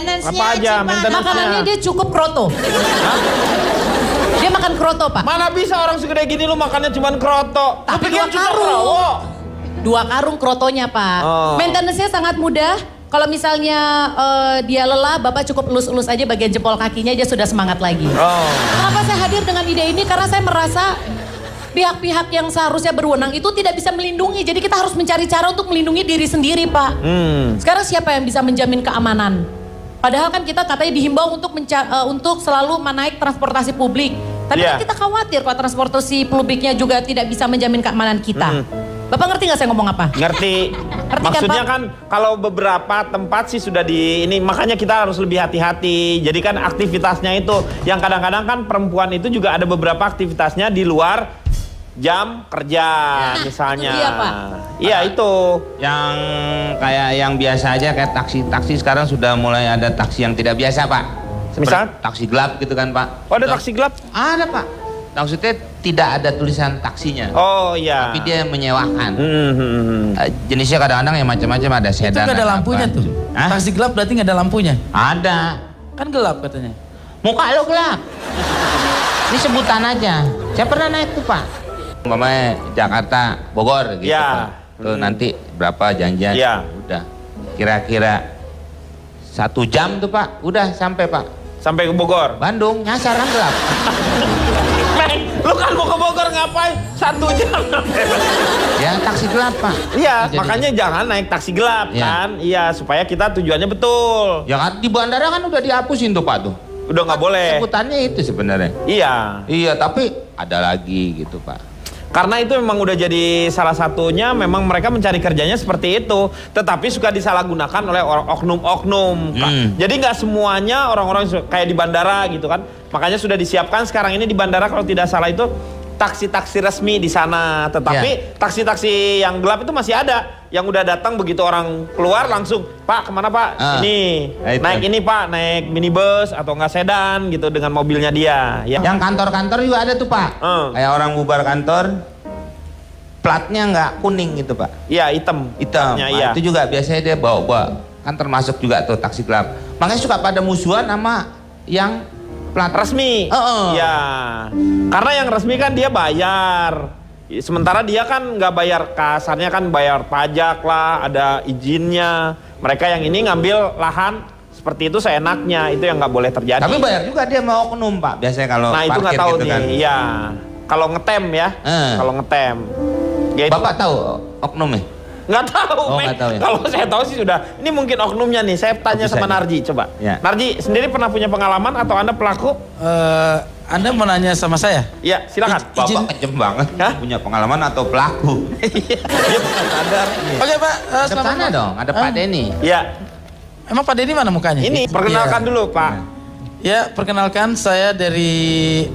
maintenance-nya Apa aja maintenance-nya? Makanannya dia cukup kroto. Dia makan kroto, Pak. Mana bisa orang segede gini lu makannya cuma kroto. Tapi Lu pikir 2 cuma karung. rawo? 2 karung krotonya, Pak. Oh. Maintenance-nya sangat mudah. Kalau misalnya dia lelah, Bapak cukup elus-elus aja bagian jempol kakinya, dia sudah semangat lagi. Oh. Kenapa saya hadir dengan ide ini? Karena saya merasa pihak-pihak yang seharusnya berwenang itu tidak bisa melindungi. Jadi kita harus mencari cara untuk melindungi diri sendiri, Pak. Sekarang siapa yang bisa menjamin keamanan? Padahal kan kita katanya dihimbau untuk selalu menaik transportasi publik. Tapi kan kita khawatir kalau transportasi publiknya juga tidak bisa menjamin keamanan kita. Bapak ngerti nggak saya ngomong apa? Ngerti. Maksudnya kan kalau beberapa tempat sih sudah di ini, makanya kita harus lebih hati-hati. Jadi kan aktivitasnya itu yang kadang-kadang kan perempuan itu juga ada beberapa aktivitasnya di luar jam kerja misalnya. Itu dia, Pak. Iya itu. Yang kayak yang biasa aja kayak taksi sekarang sudah mulai ada taksi yang tidak biasa, Pak. Misal? Taksi gelap gitu kan, Pak. Oh, ada taksi gelap? Ada, Pak. Maksudnya tidak ada tulisan taksinya. Oh iya. Tapi dia menyewakan. Jenisnya kadang-kadang yang macam-macam, ada sedan. Itu nggak ada lampunya tuh. Hah? Taksi gelap berarti nggak ada lampunya. Ada. Kan gelap katanya. Muka lo gelap. Ini sebutan aja. Saya pernah naik tuh, Pak. Umpamanya Jakarta, Bogor gitu, Ya. Pak. Tuh nanti berapa janjian? Ya. Udah. Kira-kira 1 jam tuh, Pak. Udah sampai, Pak. Sampai ke Bogor. Bandung, nyasar kan gelap. Lu kan mau ke Bogor ngapain? 1 jam. Ya taksi gelap, Pak. Iya, Jadi- makanya jangan naik taksi gelap Iya. kan. Iya, supaya kita tujuannya betul. Ya kan di bandara kan udah dihapusin tuh, Pak tuh. Udah nggak boleh. Sebutannya itu sebenarnya. Iya. Iya, tapi ada lagi gitu, Pak. Karena itu memang udah jadi salah satunya, memang mereka mencari kerjanya seperti itu. Tetapi suka disalahgunakan oleh oknum-oknum. Jadi nggak semuanya orang-orang kayak di bandara gitu kan. Makanya sudah disiapkan sekarang ini di bandara kalau tidak salah itu taksi-taksi resmi di sana. Tetapi taksi-taksi yang gelap itu masih ada. Yang udah datang begitu orang keluar langsung, Pak kemana Pak? Ini, naik ini Pak, naik minibus atau nggak sedan gitu dengan mobilnya dia. Ya. Yang kantor-kantor juga ada tuh, Pak. Kayak orang bubar kantor, platnya nggak kuning gitu, Pak. Iya, hitam. Hitam. Platnya, Nah, iya. itu juga biasanya dia bawa. Kan termasuk juga tuh taksi gelap. Makanya suka pada musuhan sama yang plat resmi. Ya. Karena yang resmi kan dia bayar. Sementara dia kan nggak bayar, kasarnya kan bayar pajak lah, ada izinnya. Mereka yang ini ngambil lahan seperti itu seenaknya, itu yang nggak boleh terjadi. Tapi bayar juga dia mau oknum, Pak. Biasanya kalau Nah itu nggak parkir tahu gitu nih, kan. iya. Kalau ngetem ya, kalau ngetem. Ya, itu. Bapak tahu oknumnya? Nggak tahu, Oh, nggak tahu ya. Kalau saya tahu sih sudah. Ini mungkin oknumnya nih. Saya tanya Bisa sama nih. Narji, coba. Ya. Narji sendiri pernah punya pengalaman atau Anda pelaku? Anda mau nanya sama saya? Iya, silakan. Bapak kejem banget. Punya pengalaman atau pelaku? Dia bukan sadar. Oke Pak, Ada sana dong, ada Pak Denny. Iya. Emang Pak Denny mana mukanya? Ini perkenalkan dulu Pak. Ya, perkenalkan saya dari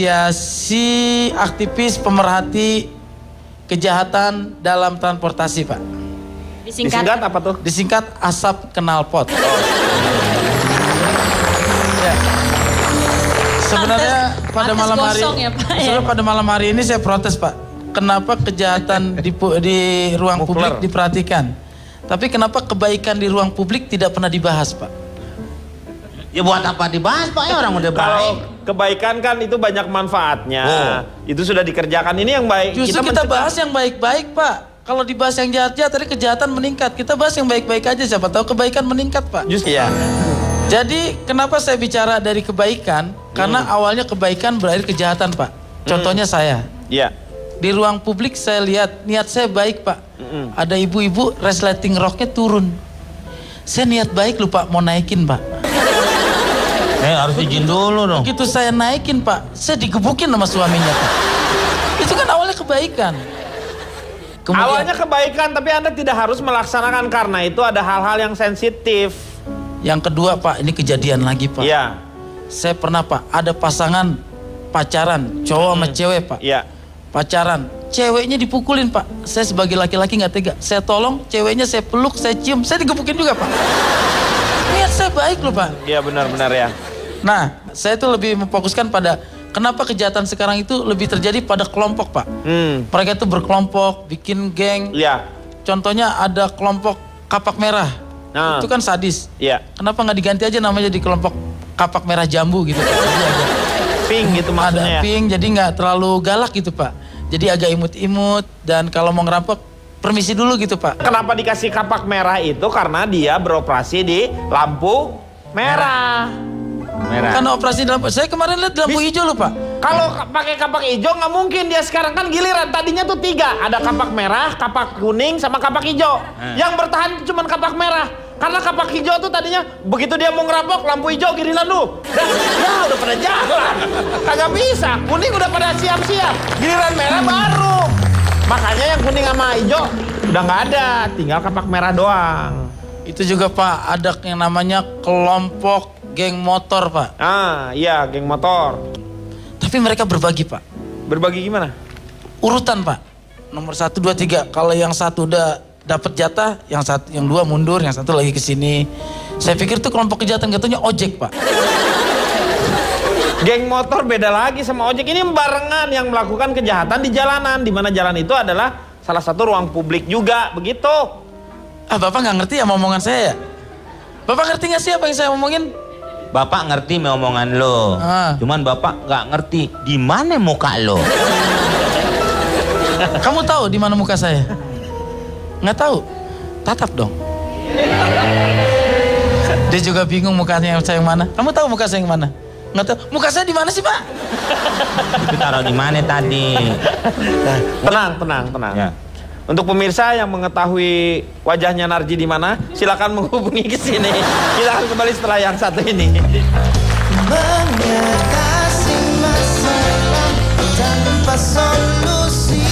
Asosiasi Aktivis Pemerhati Kejahatan dalam Transportasi, Pak. Disingkat apa tuh? Disingkat Asap Knalpot. Ya. Sebenarnya pada malam hari, gosong ya, Pak, ya? sebenarnya pada malam hari ini saya protes, Pak. Kenapa kejahatan di ruang publik diperhatikan, tapi kenapa kebaikan di ruang publik tidak pernah dibahas, Pak? Ya buat apa dibahas, Pak? Ya orang udah Kalau baik. kebaikan kan itu banyak manfaatnya. Itu sudah dikerjakan. Ini yang baik. Justru kita bahas yang baik-baik, Pak. Kalau dibahas yang jahat-jahat, tadi kejahatan meningkat. Kita bahas yang baik-baik aja, siapa tahu kebaikan meningkat, Pak. Justru ya. Jadi kenapa saya bicara dari kebaikan? Karena awalnya kebaikan berakhir kejahatan, Pak. Contohnya saya. Iya. Di ruang publik saya lihat niat saya baik, Pak. Ada ibu-ibu resleting roknya turun. Saya niat baik loh, Pak, mau naikin, Pak. Harus izin dulu dong. Begitu saya naikin, Pak, saya digebukin sama suaminya, Pak. Itu kan awalnya kebaikan. Awalnya kebaikan, tapi Anda tidak harus melaksanakan karena itu ada hal-hal yang sensitif. Yang kedua, Pak, ini kejadian lagi, Pak. Iya. Saya pernah, Pak, ada pasangan pacaran, cowok sama cewek, Pak. Iya. Pacaran, ceweknya dipukulin, Pak. Saya sebagai laki-laki nggak tega. Saya tolong, ceweknya saya peluk, saya cium, saya digebukin juga, Pak. Niat saya baik loh, Pak. Iya benar-benar ya. Nah, saya tuh lebih memfokuskan pada kenapa kejahatan sekarang itu lebih terjadi pada kelompok, Pak. Mereka itu berkelompok, bikin geng. Iya. Contohnya ada kelompok kapak merah. Itu kan sadis. Iya. Kenapa nggak diganti aja namanya di kelompok kapak merah jambu gitu? Jadi agak Pink gitu maksudnya ada ya? pink, jadi nggak terlalu galak gitu Pak. Jadi agak imut-imut dan kalau mau ngerampok permisi dulu gitu Pak. Kenapa dikasih kapak merah itu? Karena dia beroperasi di lampu merah. Karena operasi di lampu, saya kemarin lihat di lampu hijau loh Pak. Kalau pakai kapak hijau nggak mungkin dia sekarang kan giliran. Tadinya tuh 3, ada kapak merah, kapak kuning, sama kapak hijau. Yang bertahan cuma kapak merah. Karena kapak hijau tuh tadinya begitu dia mau ngerampok lampu hijau giliran lu. Ya udah pada jalan. Kagak bisa. Kuning udah pada siap-siap. Giliran merah baru. Makanya yang kuning sama hijau udah nggak ada, tinggal kapak merah doang. Itu juga Pak, ada yang namanya kelompok geng motor Pak. Iya, geng motor. Tapi mereka berbagi Pak. Berbagi gimana? Urutan Pak. Nomor 1, 2, 3. Kalau yang satu udah dapat jatah, yang 2 mundur, yang 1 lagi ke sini. Saya pikir tuh kelompok kejahatan jatuhnya ojek Pak. Geng motor beda lagi sama ojek. Ini barengan yang melakukan kejahatan di jalanan, di mana jalan itu adalah salah satu ruang publik juga, begitu. Bapak nggak ngerti ya omongan saya ya? Bapak ngerti nggak sih apa yang saya omongin? Bapak ngerti omongan lo. Cuman Bapak nggak ngerti di mana muka lo. Kamu tahu di mana muka saya? Nggak tahu? Tatap dong. Dia juga bingung mukanya saya yang mana. Kamu tahu muka saya yang mana? Nggak tahu. Muka saya di mana sih Pak? Itu taruh di mana tadi? Tenang. Ya. Untuk pemirsa yang mengetahui wajahnya Narji di mana, silakan menghubungi ke sini. Kita akan kembali setelah yang satu ini. Mengatasi masalah tanpa solusi.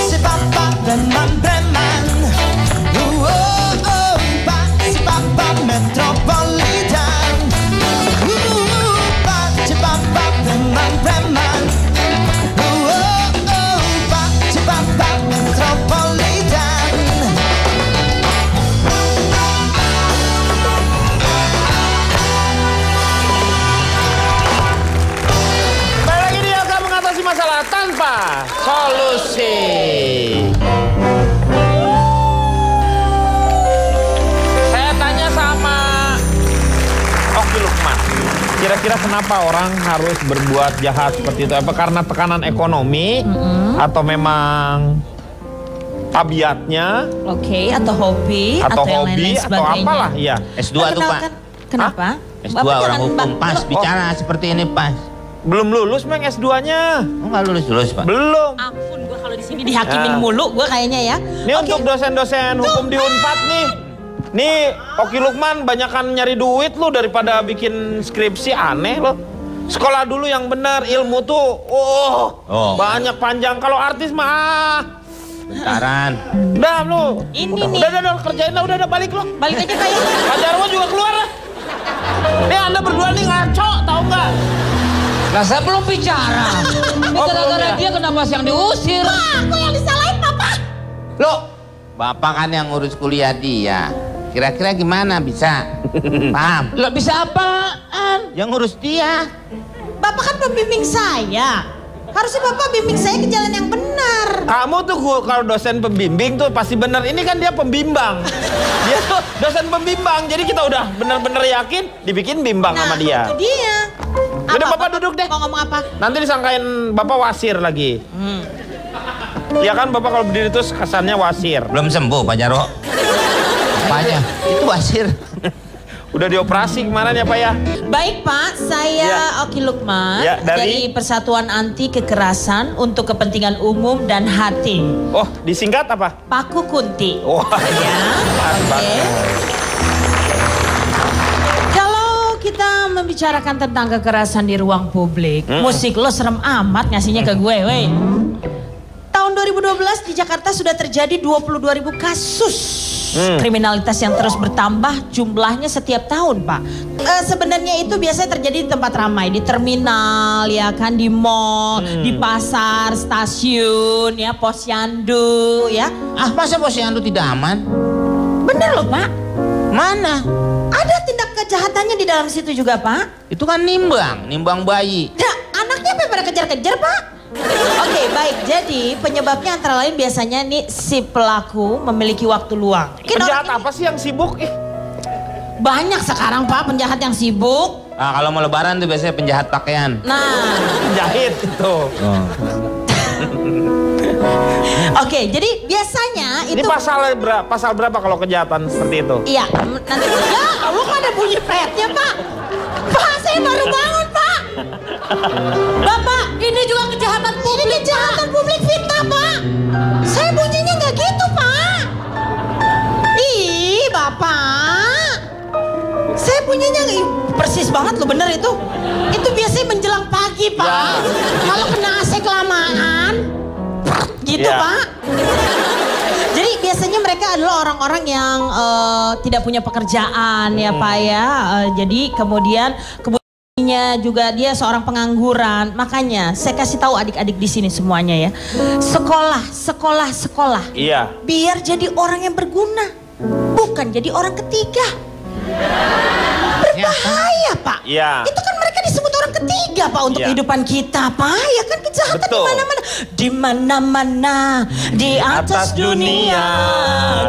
Si papa preman, si papa metropolitan. Si papa preman, si papa metropolitan. Baik lagi dia akan mengatasi masalah tanpa solusi. Saya tanya sama Oki Lukman. Kira-kira kenapa orang harus berbuat jahat seperti itu? Apa karena tekanan ekonomi? Atau memang tabiatnya? Oke, atau hobi, Atau yang hobi, lain-lain atau sebagainya. apalah, iya. S2 tuh Pak. Kenapa? S2 Bapak orang jangan hukum pas bicara seperti ini pas. Belum lulus Meng S2-nya. Oh nggak lulus Pak? Belum. Ampun, gue kalau di sini dihakimin mulu, gue kayaknya ya. Ini untuk dosen-dosen hukum di Unpad nih. Nih, Oki Lukman banyakan nyari duit lu daripada bikin skripsi, aneh lo. Sekolah dulu yang benar, ilmu tuh banyak panjang. Kalau artis mah Bentaran. udah lu. Ini udah, nih. Udah kerjain lah, udah balik lu. Balik aja kayak. Pak Jarwo juga keluar lah. Nih Anda berdua nih ngaco, tahu nggak? Nah, saya belum bicara. Ini Oh, gara-gara belum ya? dia kenapa yang diusir? Aku yang disalahin Papa. Loh, Bapak kan yang ngurus kuliah dia. Kira-kira gimana bisa? Paham? Lo bisa apaan? Yang ngurus dia. Bapak kan pembimbing saya. Harusnya Bapak bimbing saya ke jalan yang benar. Kamu tuh kalau dosen pembimbing tuh pasti benar. Ini kan dia pembimbang. Dia tuh dosen pembimbang. Jadi kita udah benar-benar yakin dibikin bimbang sama dia. Itu dia. Udah Bapak duduk deh. Mau ngomong apa? Nanti disangkain Bapak wasir lagi. Ya kan Bapak kalau berdiri terus kesannya wasir. Belum sembuh Pak Jarwo. Apanya? Itu wasir. Udah dioperasi kemarin ya Pak ya? Baik Pak, saya Oki Lukman Ya, dari Persatuan Anti Kekerasan untuk Kepentingan Umum dan Hatim. Oh, disingkat apa? Paku Kunti. Wah, Ya, pas oke. banget. Kalau kita membicarakan tentang kekerasan di ruang publik, musik lo serem amat ngasihnya ke gue, weh. Tahun 2012 di Jakarta sudah terjadi 22.000 kasus kriminalitas yang terus bertambah jumlahnya setiap tahun, Pak. Sebenarnya itu biasanya terjadi di tempat ramai, di terminal, ya kan, di mall, di pasar, stasiun, ya, posyandu, ya. Ah, masa posyandu tidak aman? Bener loh, Pak. Mana? Ada tindak kejahatannya di dalam situ juga, Pak. Itu kan nimbang bayi. Nah, anaknya apa pada kejar-kejar, Pak? Oke, baik. Jadi penyebabnya antara lain biasanya nih si pelaku memiliki waktu luang. Penjahat apa sih yang sibuk? Banyak sekarang Pak penjahat yang sibuk. Nah, kalau mau lebaran tuh biasanya penjahat pakaian. Nah, Penjahit itu. oke, jadi biasanya Ini itu pasal berapa kalau kejahatan seperti itu? iya, nanti ya Allah kok ada bunyi petnya Pak. Pak, saya baru bangun Pak. Bapak, ini juga kejahatan publik. Ini kejahatan publik fitnah Pak. Saya bunyinya nggak gitu Pak. Ih, Bapak. Saya bunyinya persis banget loh, bener itu. Itu biasanya menjelang pagi Pak. Kalau kena AC kelamaan, gitu Ya. Pak. Jadi biasanya mereka adalah orang-orang yang tidak punya pekerjaan ya Pak ya. Jadi kemudian juga dia seorang pengangguran. Makanya saya kasih tahu adik-adik di sini semuanya ya. Sekolah. Iya. Biar jadi orang yang berguna, bukan jadi orang ketiga. Berbahaya Pak. Iya. Itu kan mereka disebut orang ketiga Pak untuk Iya. kehidupan kita Pak. Ya kan kejahatan di Betul. mana-mana. Di mana-mana di atas dunia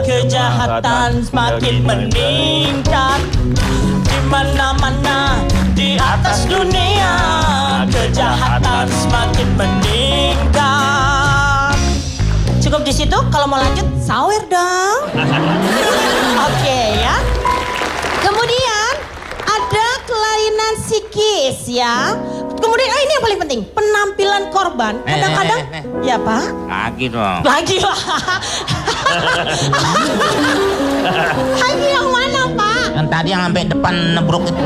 kejahatan semakin meningkat. Di mana-mana di atas dunia kejahatan semakin meningkat. Cukup di situ, kalau mau lanjut sawer dong. Oke ya. Kemudian ada kelainan psikis ya. Kemudian ini yang paling penting, penampilan korban. Kadang-kadang ya Pak. Lagi dong. Lagi lah. Lagi yang mana Pak? Yang tadi yang sampai depan nebruk itu.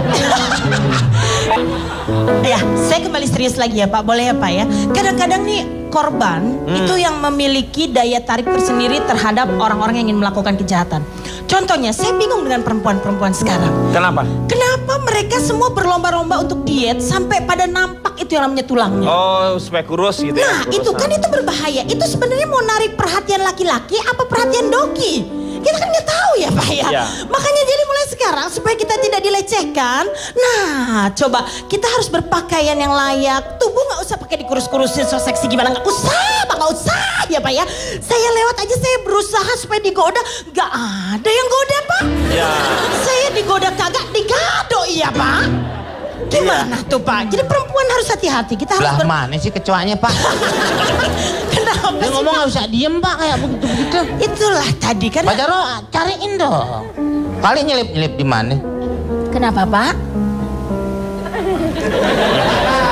Ya, saya kembali serius lagi ya Pak, boleh ya Pak ya. Kadang-kadang nih korban itu yang memiliki daya tarik tersendiri terhadap orang-orang yang ingin melakukan kejahatan. Contohnya, saya bingung dengan perempuan-perempuan sekarang. Kenapa? Kenapa mereka semua berlomba-lomba untuk diet sampai pada nampak itu yang namanya tulangnya? Oh, supaya kurus gitu ya. Nah, itu kan itu berbahaya. Itu sebenarnya mau narik perhatian laki-laki apa perhatian doki? Kita kan nggak tahu ya Pak ya. Ya. Makanya jadi mulai sekarang supaya kita tidak dilecehkan. Nah, coba kita harus berpakaian yang layak. Tubuh nggak usah pakai dikurus-kurusin so seksi gimana, nggak usah, Pak, nggak usah ya Pak ya. Saya lewat aja saya berusaha supaya digoda, nggak ada yang goda Pak. Ya. Saya digoda kagak digado iya Pak. Gimana tuh Pak? Jadi perempuan harus hati-hati. Kita harus Lah mana sih kecoanya Pak? Kenapa Dia sih, ngomong Pak? nggak usah diem Pak kayak begitu-begitu. Itulah tadi kan. Pak Jarwo cariin dong. Kali nyelip-nyelip di mana? Kenapa Pak?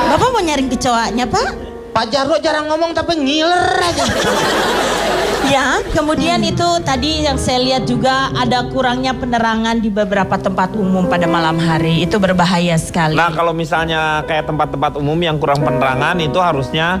Bapak mau nyaring kecoanya Pak? Pak Jarwo jarang ngomong tapi ngiler aja. Ya, kemudian itu tadi yang saya lihat juga ada kurangnya penerangan di beberapa tempat umum pada malam hari. Itu berbahaya sekali. Nah, kalau misalnya kayak tempat-tempat umum yang kurang penerangan itu harusnya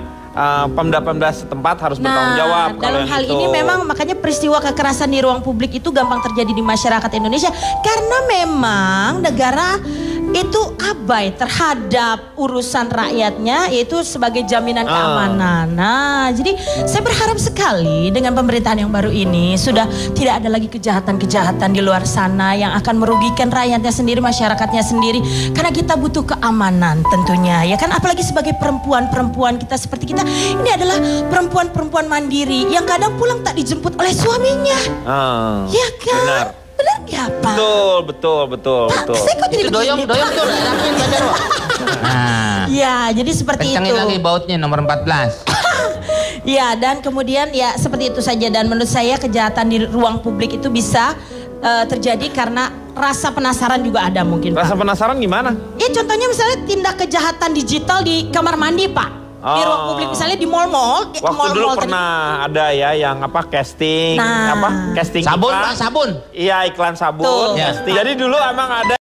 Pemda-pemda setempat harus bertanggung jawab. Kalau dalam yang hal itu. ini memang makanya peristiwa kekerasan di ruang publik itu gampang terjadi di masyarakat Indonesia karena memang negara itu abai terhadap urusan rakyatnya, yaitu sebagai jaminan keamanan. Nah, jadi saya berharap sekali dengan pemerintahan yang baru ini sudah tidak ada lagi kejahatan-kejahatan di luar sana yang akan merugikan rakyatnya sendiri, masyarakatnya sendiri. Karena kita butuh keamanan tentunya, ya kan? Apalagi sebagai perempuan-perempuan kita seperti kita, ini adalah perempuan-perempuan mandiri yang kadang pulang tak dijemput oleh suaminya. Ya kan? Benar. Benar nggak Pak? Betul. Saya kok jadi Itu doyong begini, Pak? tuh rapiin Pak Jarwo. Nah, Ya, jadi seperti kencengin itu. lagi bautnya nomor 14. Ya, dan kemudian ya seperti itu saja. Dan menurut saya kejahatan di ruang publik itu bisa terjadi karena rasa penasaran juga ada mungkin Rasa Pak. penasaran gimana? Ya contohnya misalnya tindak kejahatan digital di kamar mandi Pak. Di ruang publik misalnya di mall-mall. Waktu dulu pernah ada ya yang casting, Nah. casting Sabun iklan. Pak, sabun. Iya, iklan sabun. Tuh. Casting. Jadi dulu emang ada